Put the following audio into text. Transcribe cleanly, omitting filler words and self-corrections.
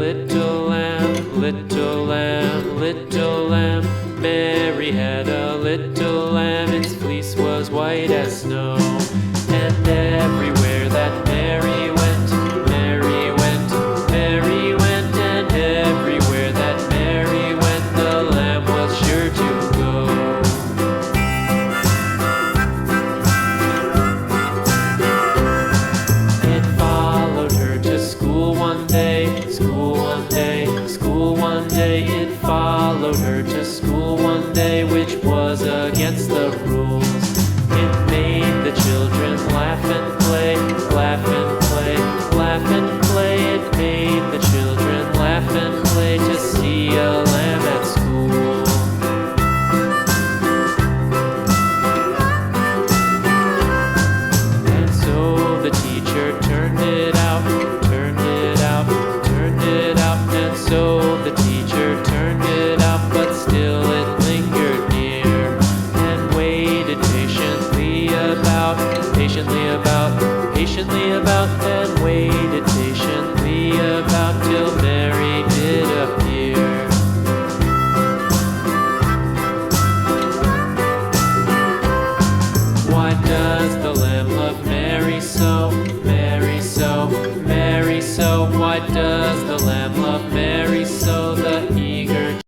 little lamb, little lamb, little lamb. Mary had a little lamb, its fleece was white as snow. And everywhere that Mary went, Mary went, Mary went, and everywhere that Mary went, the lamb was sure to go. It followed her to school one day, school one day, school one day. It followed her to school one day, which was against the rules. It made the children laugh and play, laugh and play, laugh and play. It made the children laugh and play to see a lamb at school. And so the teacher turned it out, turned it out, turned it out. And so the teacher turned it out, but still it lingered near and waited patiently about, patiently about, and waited patiently about till Mary did appear. Why does the lamb love Mary so, Mary so, Mary so? Why does the lamb love Mary